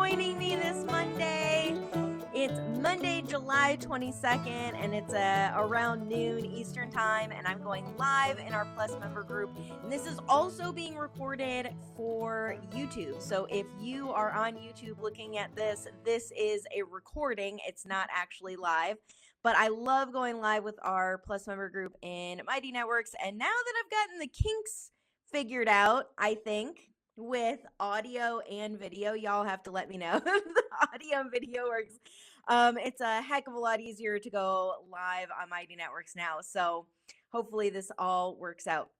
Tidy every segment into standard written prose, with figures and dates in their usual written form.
joining me this Monday. It's Monday, July 22nd, and it's around noon Eastern Time, and I'm going live in our Plus member group. And this is also being recorded for YouTube. So if you are on YouTube looking at this, this is a recording. It's not actually live. But I love going live with our Plus member group in Mighty Networks. And now that I've gotten the kinks figured out, I think, with audio and video, y'all have to let me know if the audio and video works. It's a heck of a lot easier to go live on Mighty Networks now. So hopefully this all works out.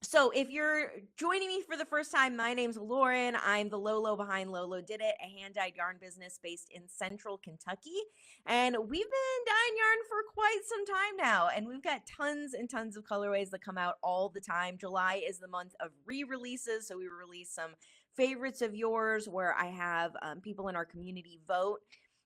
So if you're joining me for the first time, my name's Lauren. I'm the Lolo behind Lolodidit, a hand-dyed yarn business based in central Kentucky. And we've been dyeing yarn for quite some time now. And we've got tons and tons of colorways that come out all the time. July is the month of re-releases. So we release some favorites of yours where I have people in our community vote.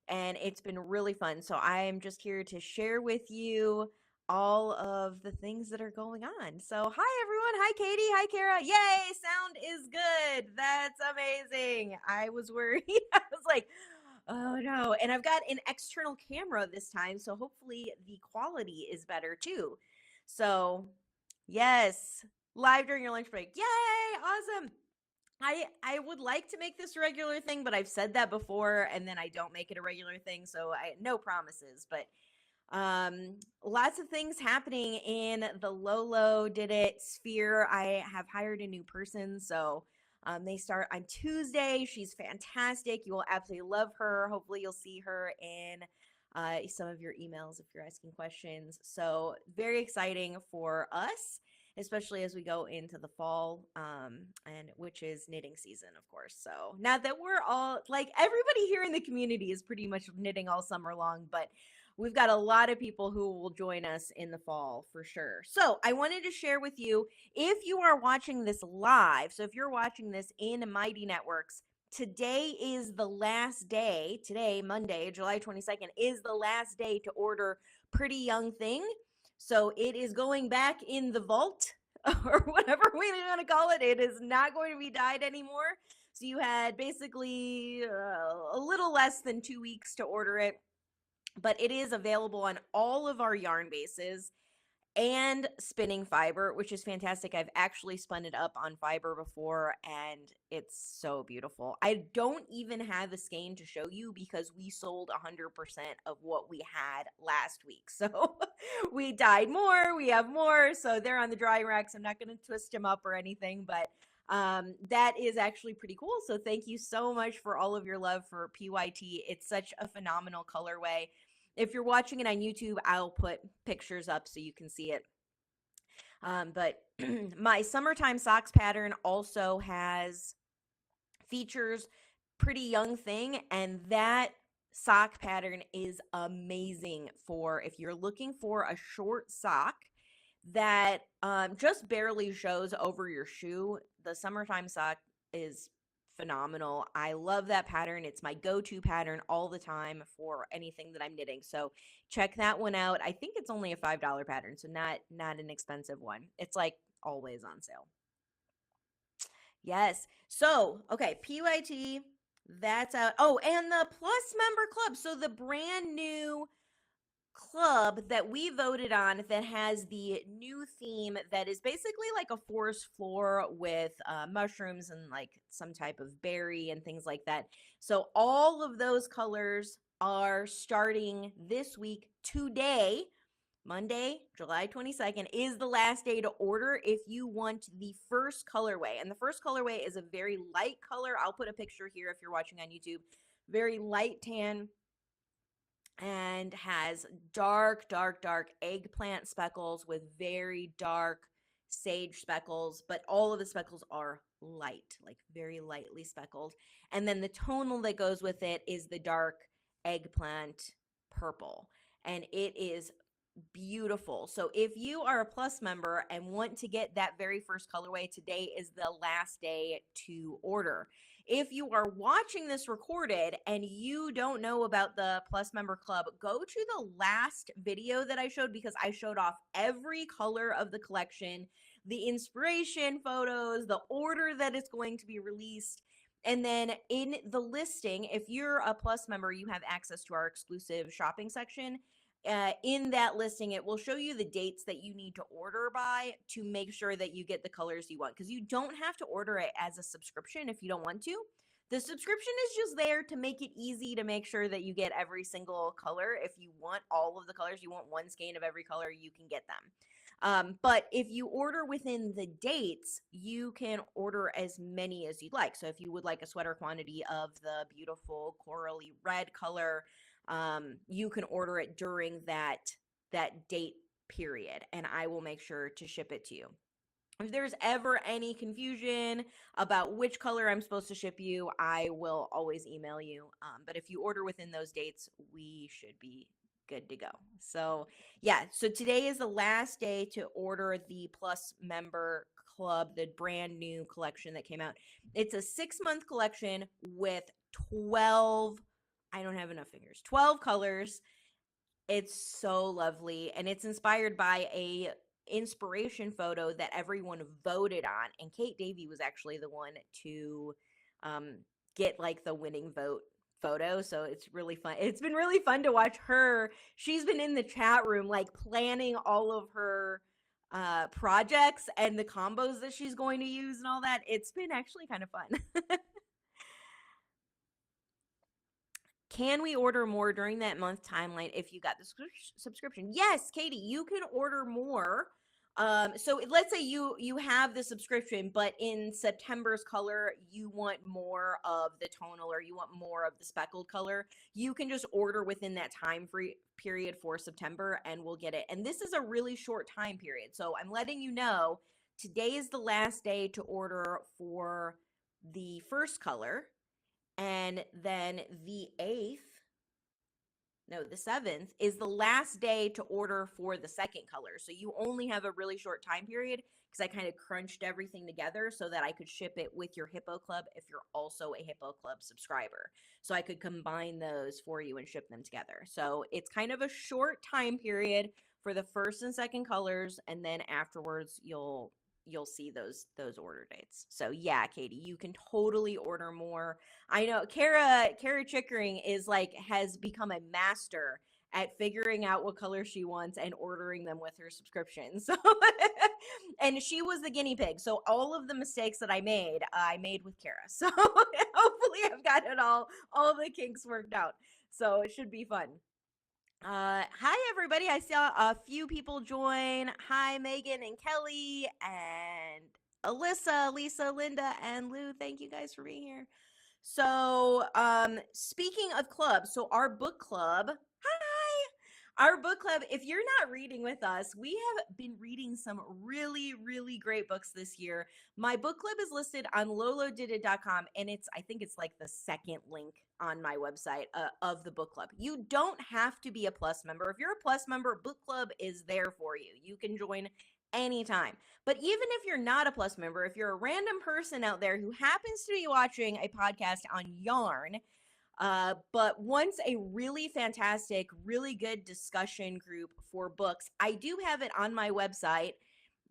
And it's been really fun. So I am just here to share with you all of the things that are going on. So hi everyone. Hi Katie. Hi Kara. Yay, sound is good. That's amazing. I was worried. I was like, oh no. And I've got an external camera this time, so hopefully the quality is better too. So yes, live during your lunch break. Yay, awesome. I would like to make this a regular thing, but I've said that before and then I don't make it a regular thing, so no promises, but lots of things happening in the Lolodidit sphere. I have hired a new person, so they start on Tuesday. She's fantastic. You will absolutely love her. Hopefully you'll see her in some of your emails if you're asking questions. So very exciting for us, especially as we go into the fall, and which is knitting season, of course. So now that we're all, like, everybody here in the community is pretty much knitting all summer long, but we've got a lot of people who will join us in the fall for sure. So I wanted to share with you, if you are watching this live, so if you're watching this in Mighty Networks, today is the last day. Today, Monday, July 22nd, is the last day to order Pretty Young Thing. So it is going back in the vault, or whatever we want to call it. It is not going to be dyed anymore. So you had basically a little less than 2 weeks to order it. But it is available on all of our yarn bases and spinning fiber, which is fantastic. I've actually spun it up on fiber before, and it's so beautiful. I don't even have a skein to show you because we sold 100% of what we had last week. So we dyed more, we have more, so they're on the drying racks. I'm not going to twist them up or anything, but that is actually pretty cool. So thank you so much for all of your love for PYT. It's such a phenomenal colorway. If you're watching it on YouTube, I'll put pictures up so you can see it. But my summertime socks pattern also features Pretty Young Thing, and that sock pattern is amazing for if you're looking for a short sock that just barely shows over your shoe. The summertime sock is phenomenal. I love that pattern. It's my go-to pattern all the time for anything that I'm knitting. So check that one out. I think it's only a $5 pattern, so not an expensive one. It's like always on sale. Yes. So, okay, PYT, that's out. Oh, and the Plus member club. So the brand new club that we voted on that has the new theme that is basically like a forest floor with mushrooms and like some type of berry and things like that. So all of those colors are starting this week. Today, Monday, July 22nd, is the last day to order if you want the first colorway. And the first colorway is a very light color. I'll put a picture here if you're watching on YouTube. Very light tan, and has dark eggplant speckles with very dark sage speckles, but all of the speckles are light, like very lightly speckled. And then the tonal that goes with it is the dark eggplant purple, and it is beautiful. So if you are a Plus member and want to get that very first colorway, today is the last day to order. If you are watching this recorded and you don't know about the Plus member club, go to the last video that I showed, because I showed off every color of the collection, the inspiration photos, the order that it's going to be released, And then in the listing, if you're a Plus member, you have access to our exclusive shopping section. In that listing, it will show you the dates that you need to order by to make sure that you get the colors you want, because you don't have to order it as a subscription if you don't want to. The subscription is just there to make it easy to make sure that you get every single color. If you want all of the colors, you want one skein of every color, you can get them. But if you order within the dates, you can order as many as you'd like. So if you would like a sweater quantity of the beautiful corally red color, you can order it during that date period, and I will make sure to ship it to you. If there's ever any confusion about which color I'm supposed to ship you, I will always email you. But if you order within those dates, we should be good to go. So yeah, so today is the last day to order the Plus Member Club, the brand new collection that came out. It's a 6-month collection with 12, I don't have enough fingers, 12 colors. It's so lovely, and it's inspired by a inspiration photo that everyone voted on, and Kate Davey was actually the one to get like the winning vote photo. So it's really fun. It's been really fun to watch her. She's been in the chat room like planning all of her projects and the combos that she's going to use and all that. It's been actually kind of fun. Can we order more during that month timeline if you got the subscription? Yes, Katie, you can order more. So let's say you have the subscription, but in September's color, you want more of the tonal or you want more of the speckled color. You can just order within that time period for September and we'll get it. And this is a really short time period. So I'm letting you know today is the last day to order for the first color. And then the 7th is the last day to order for the second color. So you only have a really short time period because I kind of crunched everything together so that I could ship it with your Hippo Club if you're also a Hippo Club subscriber. So I could combine those for you and ship them together. So it's kind of a short time period for the first and second colors, and then afterwards you'll see those order dates. So yeah, Katie, you can totally order more. I know Kara Chickering has become a master at figuring out what color she wants and ordering them with her subscription. So and she was the guinea pig. So all of the mistakes that I made with Kara. So hopefully I've got it all the kinks worked out. So it should be fun. Hi everybody, I saw a few people join. Hi Megan and Kelly and Alyssa, Lisa, Linda, and Lou. Thank you guys for being here. So speaking of clubs, so our book club, our book club, if you're not reading with us, we have been reading some really, really great books this year. My book club is listed on Lolodidit.com, and I think it's like the second link on my website of the book club. You don't have to be a Plus member. If you're a Plus member, book club is there for you. You can join anytime. But even if you're not a Plus member, if you're a random person out there who happens to be watching a podcast on Yarn, but wants a really fantastic, really good discussion group for books, I do have it on my website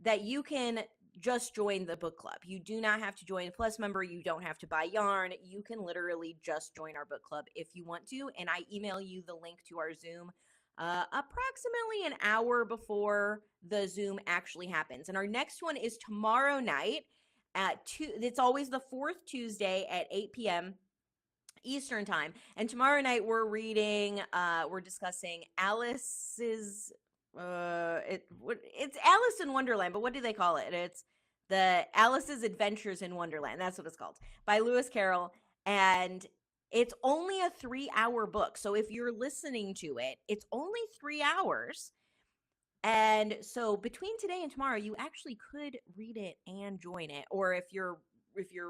that you can just join the book club. You do not have to join a Plus member. You don't have to buy yarn. You can literally just join our book club if you want to. And I email you the link to our Zoom approximately an hour before the Zoom actually happens. And our next one is tomorrow night at 2. It's always the fourth Tuesday at 8 p.m. Eastern time. And tomorrow night we're discussing Alice's it's Alice in Wonderland, but what do they call it? It's the Alice's Adventures in Wonderland. That's what it's called, by Lewis Carroll. And it's only a 3-hour book. So if you're listening to it, it's only 3 hours. And so between today and tomorrow, you actually could read it and join it. Or if you're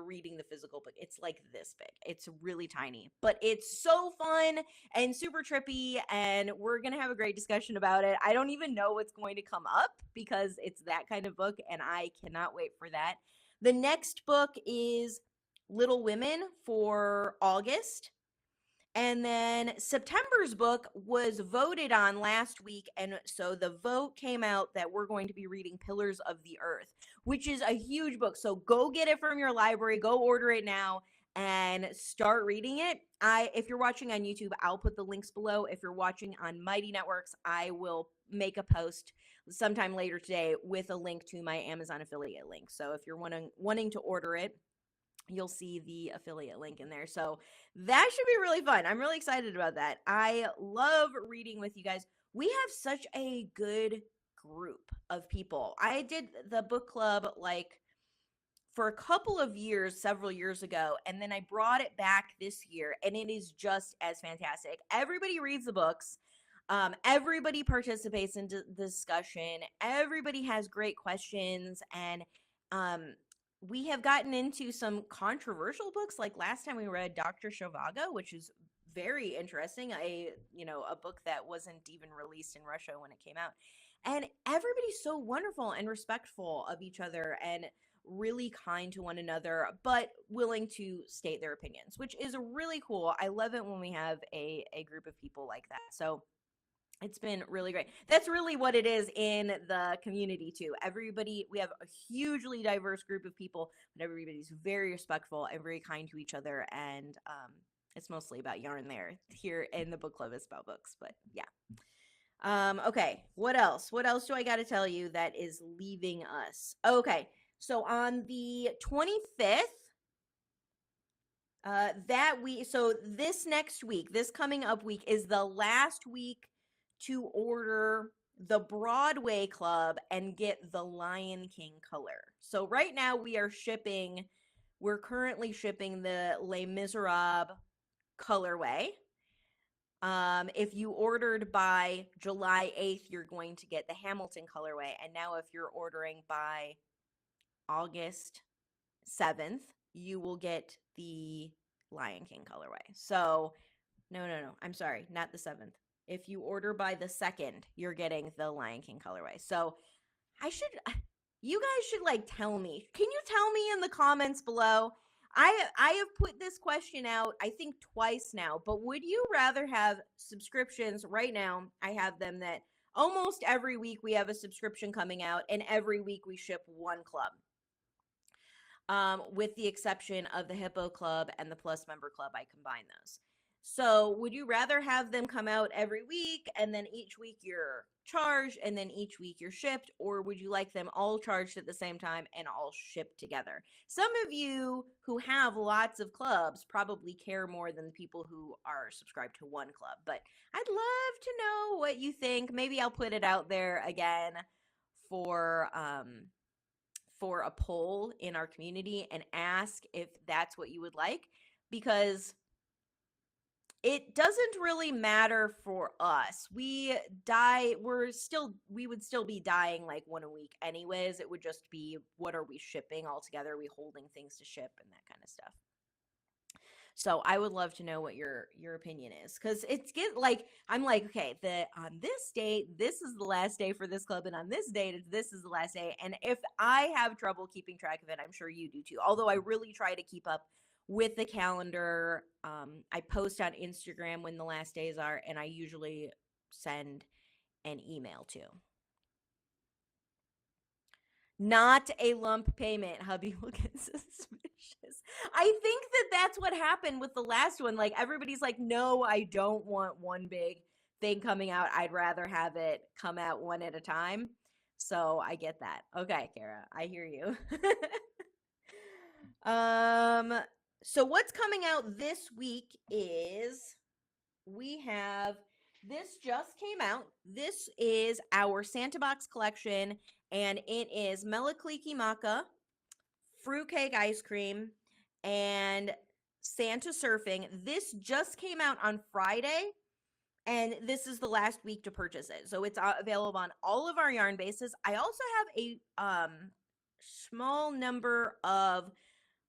reading the physical book, it's like this big. It's really tiny, but it's so fun and super trippy, and we're going to have a great discussion about it. I don't even know what's going to come up because it's that kind of book, and I cannot wait for that. The next book is Little Women for August. And then September's book was voted on last week, and so the vote came out that we're going to be reading Pillars of the Earth, which is a huge book. So go get it from your library, go order it now, and start reading it. If you're watching on YouTube, I'll put the links below. If you're watching on Mighty Networks, I will make a post sometime later today with a link to my Amazon affiliate link. So if you're wanting to order it, you'll see the affiliate link in there. So that should be really fun. I'm really excited about that. I love reading with you guys. We have such a good group of people. I did the book club like for a couple of years, several years ago, and then I brought it back this year, and it is just as fantastic. Everybody reads the books. Everybody participates in discussion. Everybody has great questions, and we have gotten into some controversial books. Like last time we read Dr. Zhivago, which is very interesting. A book that wasn't even released in Russia when it came out. And everybody's so wonderful and respectful of each other and really kind to one another, but willing to state their opinions, which is really cool. I love it when we have a group of people like that. So it's been really great. That's really what it is in the community too. We have a hugely diverse group of people, but everybody's very respectful and very kind to each other. And it's mostly about yarn there. Here in the book club, it's about books, but yeah. Okay, what else? What else do I got to tell you that is leaving us? Okay, so on the 25th, this next week, this coming up week is the last week to order the Broadway Club and get the Lion King color. So right now we're currently shipping the Les Miserables colorway. If you ordered by July 8th, you're going to get the Hamilton colorway. And now if you're ordering by August 7th, you will get the Lion King colorway. So, no, I'm sorry, not the 7th. If you order by the 2nd, you're getting the Lion King colorway. So, you guys should like tell me. Can you tell me in the comments below? I have put this question out, I think twice now, but would you rather have subscriptions? Right now, I have them that almost every week we have a subscription coming out, and every week we ship one club. With the exception of the Hippo Club and the Plus Member Club, I combine those. So would you rather have them come out every week and then each week you're charged and then each week you're shipped, or would you like them all charged at the same time and all shipped together? Some of you who have lots of clubs probably care more than the people who are subscribed to one club, but I'd love to know what you think. Maybe I'll put it out there again for a poll in our community and ask if that's what you would like, because it doesn't really matter for us. We would still be dying like one a week anyways. It would just be, what are we shipping all together? Are we holding things to ship and that kind of stuff? So I would love to know what your opinion is, because I'm like, okay, on this date, this is the last day for this club, and on this date, this is the last day. And if I have trouble keeping track of it, I'm sure you do too. Although I really try to keep up with the calendar. I post on Instagram when the last days are, and I usually send an email too. Not a lump payment. Hubby will get suspicious. I think that's what happened with the last one. Like, everybody's like, no, I don't want one big thing coming out. I'd rather have it come out one at a time. So I get that. Okay, Kara, I hear you. So what's coming out this week is this just came out. This is our Santa Box collection, and it is Melakliki Maca, fruitcake ice cream, and Santa surfing. This just came out on Friday, and this is the last week to purchase it. So it's available on all of our yarn bases. I also have a small number of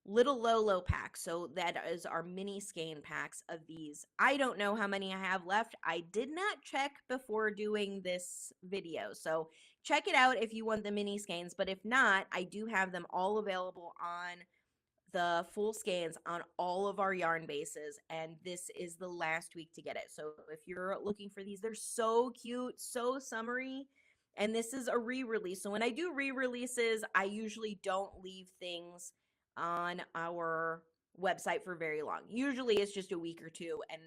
Little Lolo packs, so that is our mini skein packs of these. I don't know how many I have left. I did not check before doing this video, so check it out if you want the mini skeins, but if not, I do have them all available on the full skeins on all of our yarn bases, and this is the last week to get it. So if you're looking for these, they're so cute, so summery, and this is a re-release. So when I do re-releases, I usually don't leave things on our website for very long. Usually it's just a week or two, and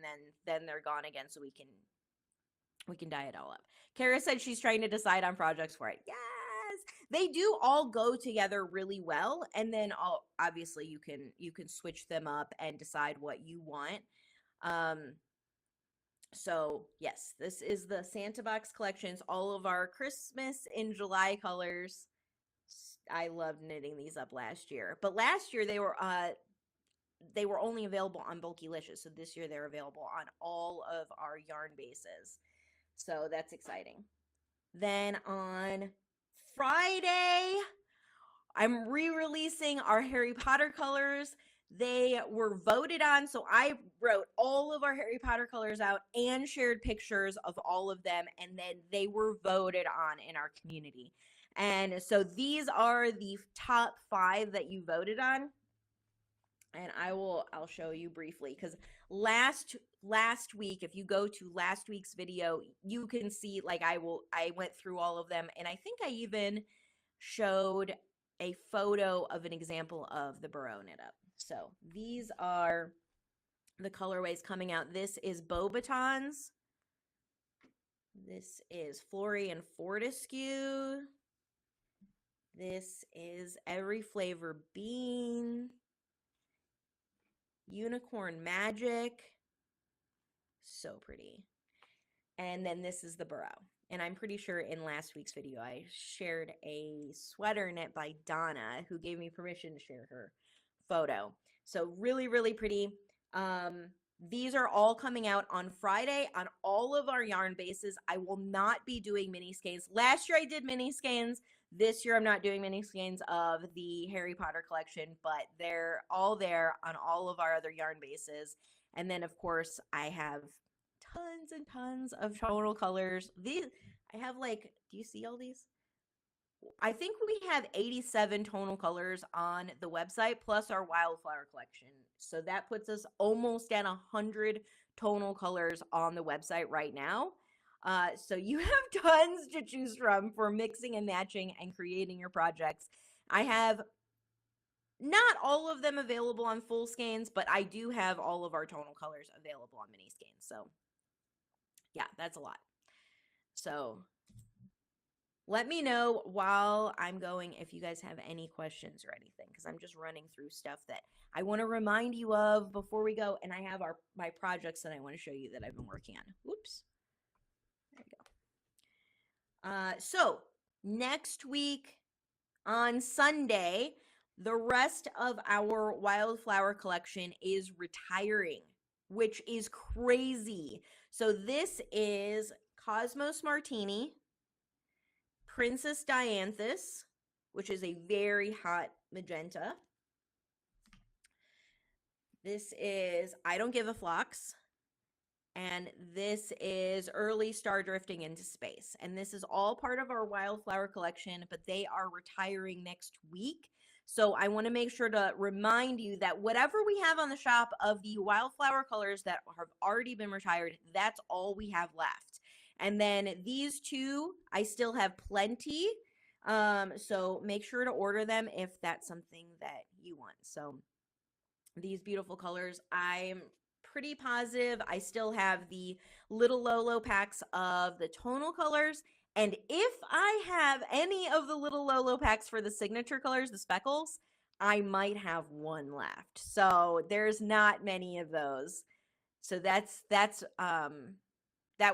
then they're gone again, so we can dye it all up. Kara said she's trying to decide on projects for it. Yes, they do all go together really well, and then obviously you can switch them up and decide what you want. So yes, this is the Santa Box collections, all of our Christmas in July colors. I loved knitting these up last year, but last year they were only available on Bulkylicious, so this year they're available on all of our yarn bases. So that's exciting. Then on Friday, I'm re-releasing our Harry Potter colors. They were voted on, so I wrote all of our Harry Potter colors out and shared pictures of all of them, and then they were voted on in our community. And so these are the top 5 that you voted on. And I'll show you briefly, because last week, if you go to last week's video, you can see, like, I went through all of them, and I think I even showed a photo of an example of the Burrow knit up. So these are the colorways coming out. This is Beauxbatons. This is Flory and Fortescue. This is Every Flavor Bean. Unicorn Magic. So pretty. And then this is the Burrow. And I'm pretty sure in last week's video I shared a sweater knit by Donna, who gave me permission to share her photo. So really, really pretty. These are all coming out on Friday on all of our yarn bases. I will not be doing mini skeins. Last year I did mini skeins. This year I'm not doing mini skeins of the Harry Potter collection, but they're all there on all of our other yarn bases. And then of course I have tons and tons of tonal colors. These, I have, like, do you see all these? I think we have 87 tonal colors on the website, plus our wildflower collection. So that puts us almost at 100 tonal colors on the website right now. So you have tons to choose from for mixing and matching and creating your projects. I have not all of them available on full skeins, but I do have all of our tonal colors available on mini skeins. So yeah, that's a lot. So let me know while I'm going if you guys have any questions or anything, because I'm just running through stuff that I want to remind you of before we go, and I have my projects that I want to show you that I've been working on. Whoops. There you go. So next week on Sunday, the rest of our wildflower collection is retiring, which is crazy. So this is Cosmos Martini, Princess Dianthus, which is a very hot magenta. This is I Don't Give a Phlox. And this is Early Star Drifting into Space. And this is all part of our wildflower collection, but they are retiring next week. So I want to make sure to remind you that whatever we have on the shop of the wildflower colors that have already been retired, that's all we have left. And then these two, I still have plenty. So make sure to order them if that's something that you want. So these beautiful colors, I'm pretty positive I still have the little Lolo packs of the tonal colors. And if I have any of the little Lolo packs for the signature colors, the speckles, I might have one left. So there's not many of those. So that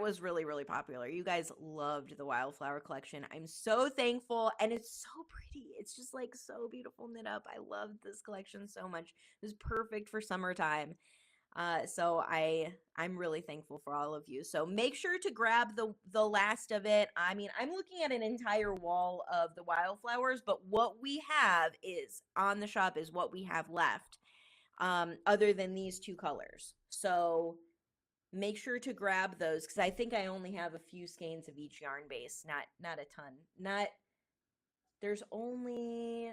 was really, really popular. You guys loved the wildflower collection. I'm so thankful, and it's so pretty. It's just like so beautiful knit up. I love this collection so much. It was perfect for summertime. So I'm really thankful for all of you. So make sure to grab the last of it. I mean, I'm looking at an entire wall of the wildflowers, but what we have is on the shop is what we have left, other than these two colors. So make sure to grab those, because I think I only have a few skeins of each yarn base, not a ton. There's only,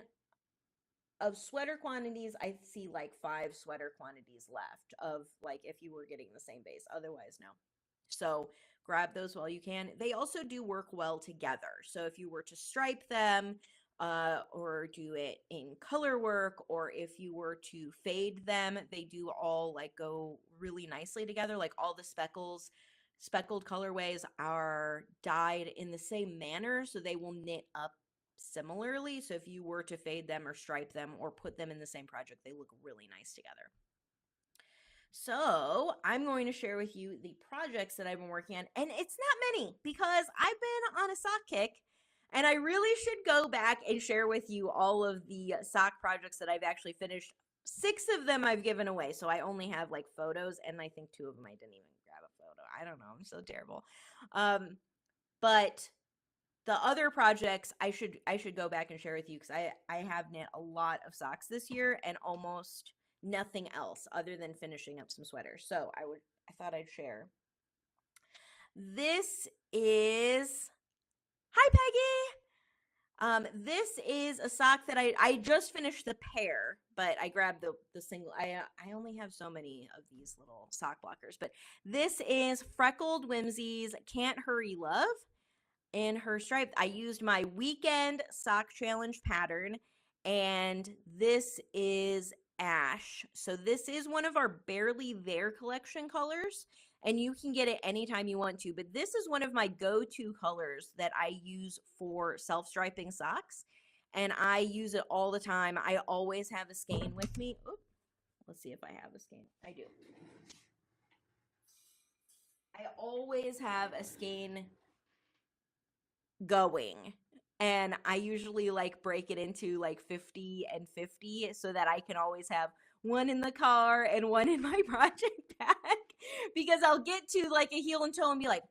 of sweater quantities, I see like 5 sweater quantities left of, like, if you were getting the same base. Otherwise, no. So grab those while you can. They also do work well together. So if you were to stripe them or do it in color work, or if you were to fade them, they do all like go really nicely together. Like all the speckled colorways are dyed in the same manner, so they will knit up similarly. So if you were to fade them or stripe them or put them in the same project, they look really nice together. So I'm going to share with you the projects that I've been working on, and it's not many because I've been on a sock kick, and I really should go back and share with you all of the sock projects that I've actually finished. 6 of them I've given away, so I only have like photos, and I think 2 of them I didn't even grab a photo. I don't know, I'm so terrible. But the other projects I should go back and share with you, because I have knit a lot of socks this year and almost nothing else other than finishing up some sweaters. So I thought I'd share. This is, hi Peggy. This is a sock that I just finished the pair, but I grabbed the single. I only have so many of these little sock blockers, but this is Freckled Whimsies Can't Hurry Love. In her stripe, I used my weekend sock challenge pattern, and this is Ash. So this is one of our Barely There collection colors, and you can get it anytime you want to, but this is one of my go-to colors that I use for self-striping socks, and I use it all the time. I always have a skein with me. Oops. Let's see if I have a skein. I do. I always have a skein going, and I usually like break it into like 50 and 50 so that I can always have one in the car and one in my project bag, because I'll get to like a heel and toe and be like,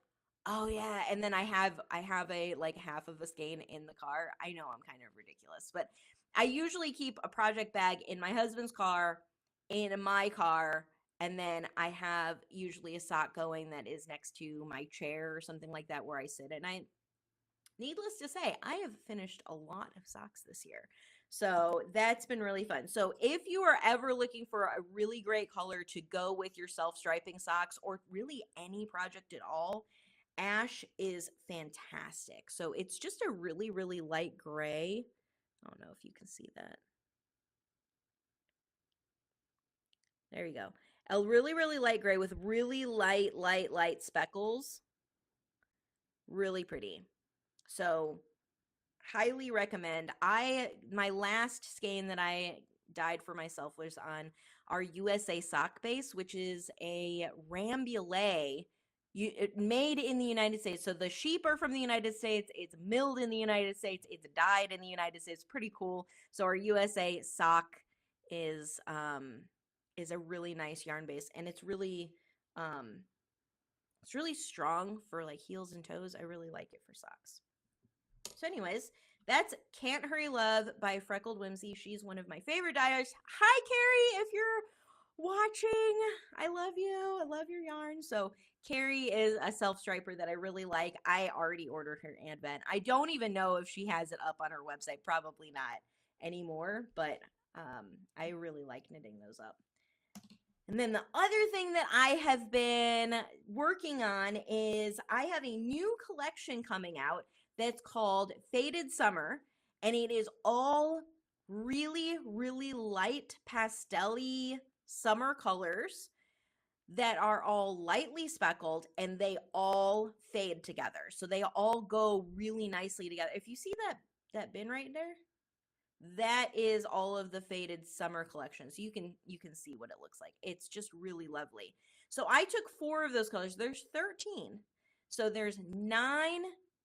oh yeah, and then I have a like half of a skein in the car. I know I'm kind of ridiculous, but I usually keep a project bag in my husband's car, in my car, and then I have usually a sock going that is next to my chair or something like that where I sit at night. Needless to say, I have finished a lot of socks this year. So that's been really fun. So if you are ever looking for a really great color to go with your self-striping socks, or really any project at all, Ash is fantastic. So it's just a really, really light gray. I don't know if you can see that. There you go. A really, really light gray with really light speckles. Really pretty. So highly recommend. My last skein that I dyed for myself was on our USA sock base, which is a Rambouillet made in the United States. So the sheep are from the United States, it's milled in the United States, it's dyed in the United States. Pretty cool. So our USA sock is a really nice yarn base, and it's really strong for like heels and toes. I really like it for socks. So anyways, that's Can't Hurry Love by Freckled Whimsy. She's one of my favorite dyers. Hi, Carrie, if you're watching. I love you. I love your yarn. So Carrie is a self-striper that I really like. I already ordered her Advent. I don't even know if she has it up on her website. Probably not anymore, but I really like knitting those up. And then the other thing that I have been working on is I have a new collection coming out that's called Faded Summer, and it is all really, really light pastel-y summer colors that are all lightly speckled, and they all fade together. So they all go really nicely together. If you see that bin right there, that is all of the Faded Summer collection. So you can see what it looks like. It's just really lovely. So I took 4 of those colors. There's 13. So there's 9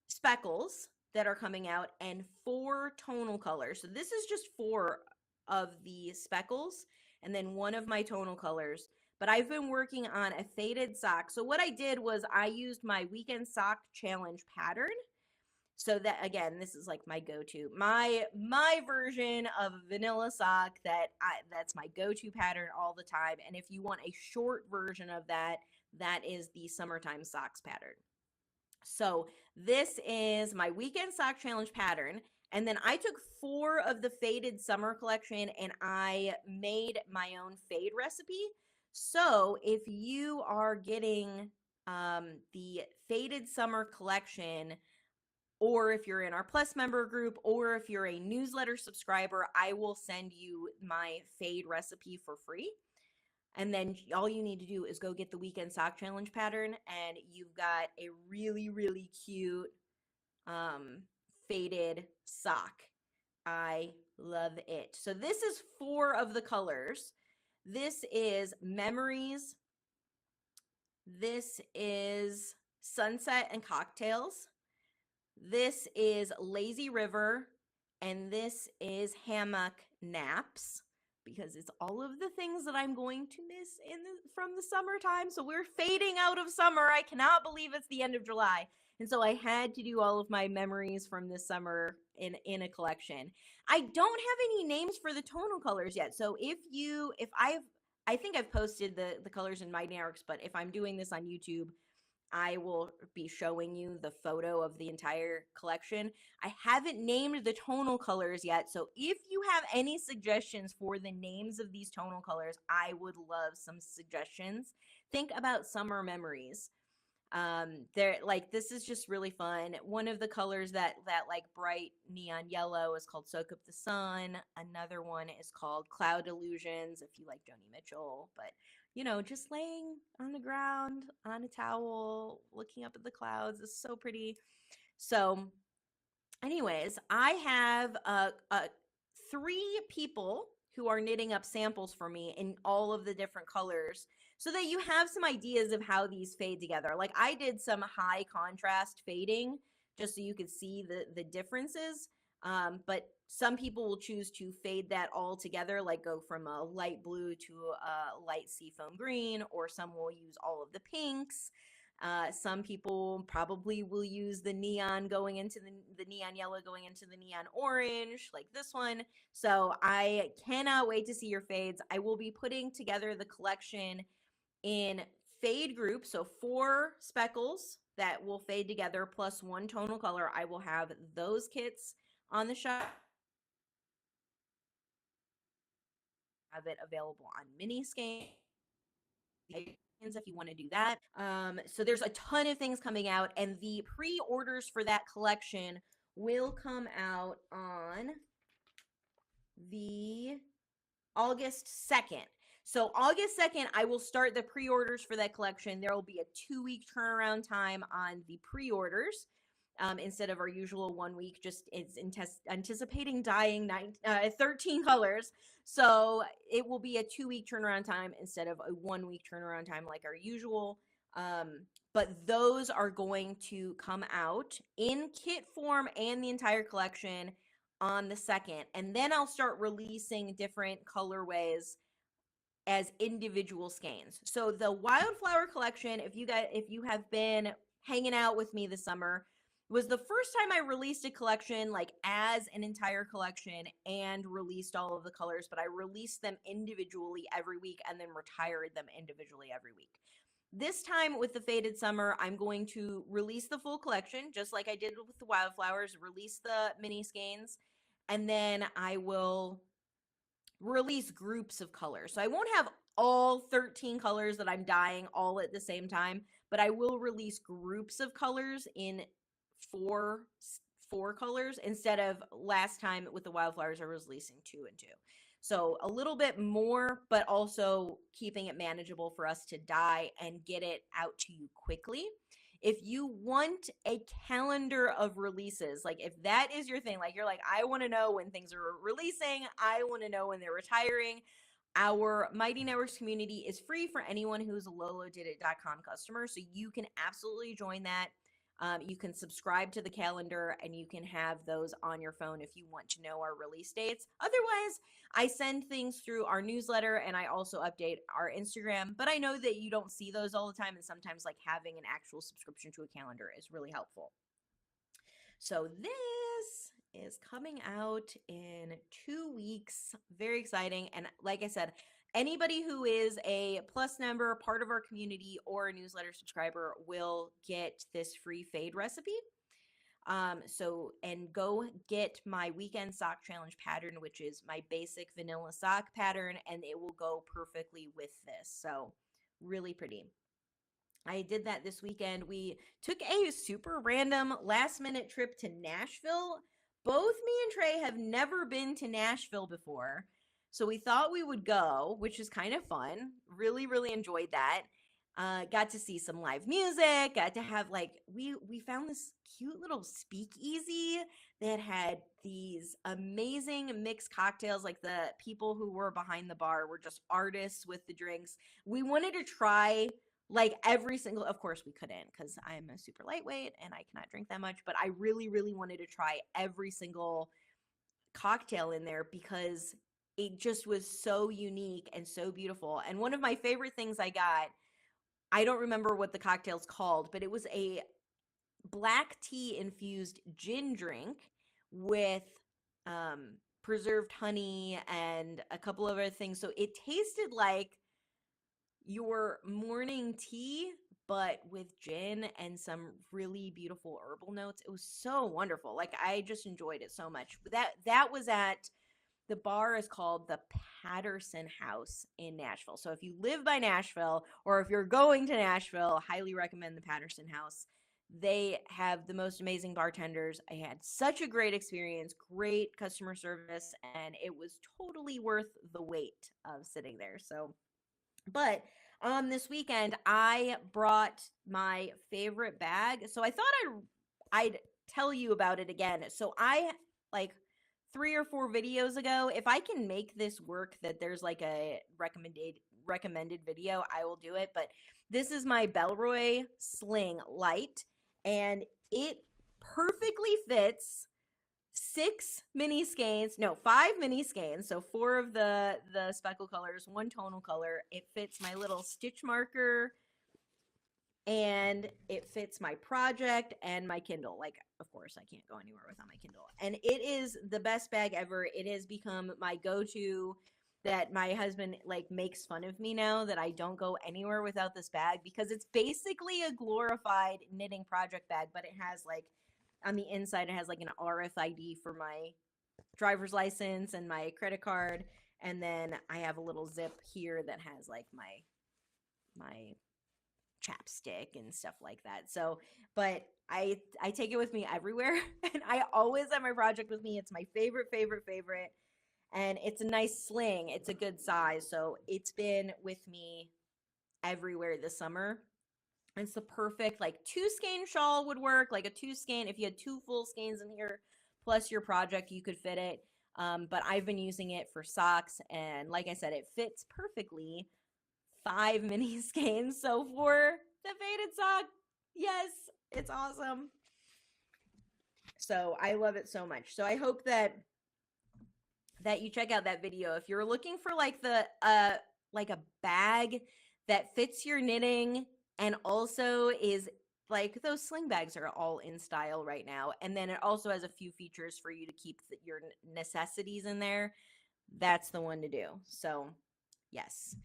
speckles that are coming out and 4 tonal colors. So this is just 4 of the speckles and then 1 of my tonal colors. But I've been working on a faded sock. So what I did was I used my weekend sock challenge pattern. So that, again, this is like my go-to, my version of a vanilla sock that's my go-to pattern all the time. And if you want a short version of that, that is the summertime socks pattern. So this is my weekend sock challenge pattern. And then I took 4 of the faded summer collection and I made my own fade recipe. So if you are getting the faded summer collection, or if you're in our Plus member group, or if you're a newsletter subscriber, I will send you my fade recipe for free. And then all you need to do is go get the weekend sock challenge pattern, and you've got a really, really cute faded sock. I love it. So this is 4 of the colors. This is Memories. This is Sunset and Cocktails. This is Lazy River. And this is Hammock Naps, because it's all of the things that I'm going to miss from the summertime. So we're fading out of summer. I cannot believe it's the end of July. And so I had to do all of my memories from this summer in a collection. I don't have any names for the tonal colors yet. So I think I've posted the colors in my networks, but if I'm doing this on YouTube, I will be showing you the photo of the entire collection. I haven't named the tonal colors yet, so if you have any suggestions for the names of these tonal colors, I would love some suggestions. Think about summer memories. This is just really fun. One of the colors that like bright neon yellow is called Soak Up the Sun. Another one is called Cloud Illusions, if you like Joni Mitchell. But just laying on the ground on a towel, looking up at the clouds is so pretty. So anyways, I have 3 people who are knitting up samples for me in all of the different colors, so that you have some ideas of how these fade together. Like I did some high contrast fading just so you could see the differences. But some people will choose to fade that all together, like go from a light blue to a light seafoam green, or some will use all of the pinks. Some people probably will use the neon going into the neon yellow going into the neon orange, like this one. So I cannot wait to see your fades. I will be putting together the collection in fade groups, so 4 speckles that will fade together plus 1 tonal color. I will have those kits on the shop. Have it available on mini skeins if you want to do that. So there's a ton of things coming out, and the pre-orders for that collection will come out on the August 2nd. So August 2nd, I will start the pre-orders for that collection. There will be a 2-week turnaround time on the pre-orders. Instead of our usual 1 week, just it's anticipating dyeing 13 colors. So it will be a 2-week turnaround time instead of a 1-week turnaround time like our usual. But those are going to come out in kit form and the entire collection on the 2nd. And then I'll start releasing different colorways as individual skeins. So the Wildflower collection, if you have been hanging out with me this summer, was the first time I released a collection like as an entire collection and released all of the colors, but I released them individually every week and then retired them individually every week. This time with the Faded Summer, I'm going to release the full collection, just like I did with the Wildflowers, release the mini skeins, and then I will release groups of colors. So I won't have all 13 colors that I'm dyeing all at the same time, but I will release groups of colors in four colors instead of last time with the Wildflowers I was releasing 2 and 2. So a little bit more, but also keeping it manageable for us to dye and get it out to you quickly. If you want a calendar of releases, like if that is your thing, like you're like, I want to know when things are releasing, I want to know when they're retiring, our Mighty Networks community is free for anyone who's a Lolodidit.com customer, so you can absolutely join that. You can subscribe to the calendar and you can have those on your phone if you want to know our release dates. Otherwise, I send things through our newsletter and I also update our Instagram, but I know that you don't see those all the time, and sometimes like having an actual subscription to a calendar is really helpful. So this is coming out in 2 weeks. Very exciting. And like I said, anybody who is a Plus member, part of our community, or a newsletter subscriber will get this free fade recipe. And go get my weekend sock challenge pattern, which is my basic vanilla sock pattern, and it will go perfectly with this. So really pretty. I did that this weekend. We took a super random last minute trip to Nashville. Both me and Trey have never been to Nashville before. So we thought we would go, which is kind of fun. Really, really enjoyed that. Got to see some live music. Got to have we found this cute little speakeasy that had these amazing mixed cocktails. Like the people who were behind the bar were just artists with the drinks. We wanted to try every single, of course we couldn't because I'm a super lightweight and I cannot drink that much, but I really, really wanted to try every single cocktail in there because it just was so unique and so beautiful. And one of my favorite things I got, I don't remember what the cocktail's called, but it was a black tea infused gin drink with preserved honey and a couple of other things. So it tasted like your morning tea, but with gin and some really beautiful herbal notes. It was so wonderful. Like, I just enjoyed it so much. That was at, the bar is called the Patterson House in Nashville. So if you live by Nashville or if you're going to Nashville, highly recommend the Patterson House. They have the most amazing bartenders. I had such a great experience, great customer service, and it was totally worth the wait of sitting there. So, but this weekend I brought my favorite bag. So I thought I'd tell you about it again. So I 3 or 4 videos ago, if I can make this work, that there's a recommended video, I will do it. But this is my Belroy Sling Light, and it perfectly fits 5 mini skeins, so 4 of the speckle colors, 1 tonal color. It fits my little stitch marker, and it fits my project and my Kindle. Of course, I can't go anywhere without my Kindle. And it is the best bag ever. It has become my go-to, that my husband makes fun of me now that I don't go anywhere without this bag, because it's basically a glorified knitting project bag, but it has on the inside, it has an RFID for my driver's license and my credit card. And then I have a little zip here that has my chapstick and stuff like that. So, but I take it with me everywhere, and I always have my project with me. It's my favorite. And it's a nice sling. It's a good size. So it's been with me everywhere this summer. It's the perfect 2 skein shawl would work, a 2 skein. If you had 2 full skeins in here plus your project, you could fit it. But I've been using it for socks, and like I said, it fits perfectly 5 mini skeins. So for the faded sock, yes, it's awesome. So I love it so much. So I hope that you check out that video if you're looking for a bag that fits your knitting and also is those sling bags are all in style right now. And then it also has a few features for you to keep your necessities in there. That's the one to do. So yes,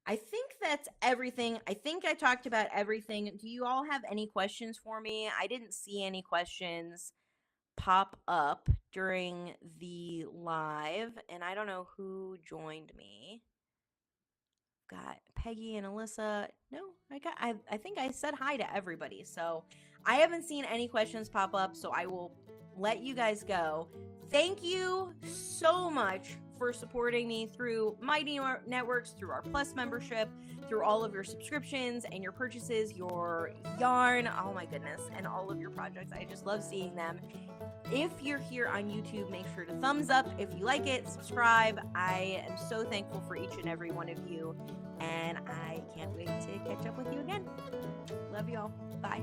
I think that's everything. I think I talked about everything. Do you all have any questions for me? I didn't see any questions pop up during the live, and I don't know who joined me. Got Peggy and Alyssa. No, I think I said hi to everybody. So I haven't seen any questions pop up, so I will let you guys go. Thank you so much for supporting me through Mighty Networks, through our Plus membership, through all of your subscriptions and your purchases, your yarn, oh my goodness, and all of your projects. I just love seeing them. If you're here on YouTube, make sure to thumbs up if you like it, subscribe. I am so thankful for each and every one of you, and I can't wait to catch up with you again. Love you all. Bye.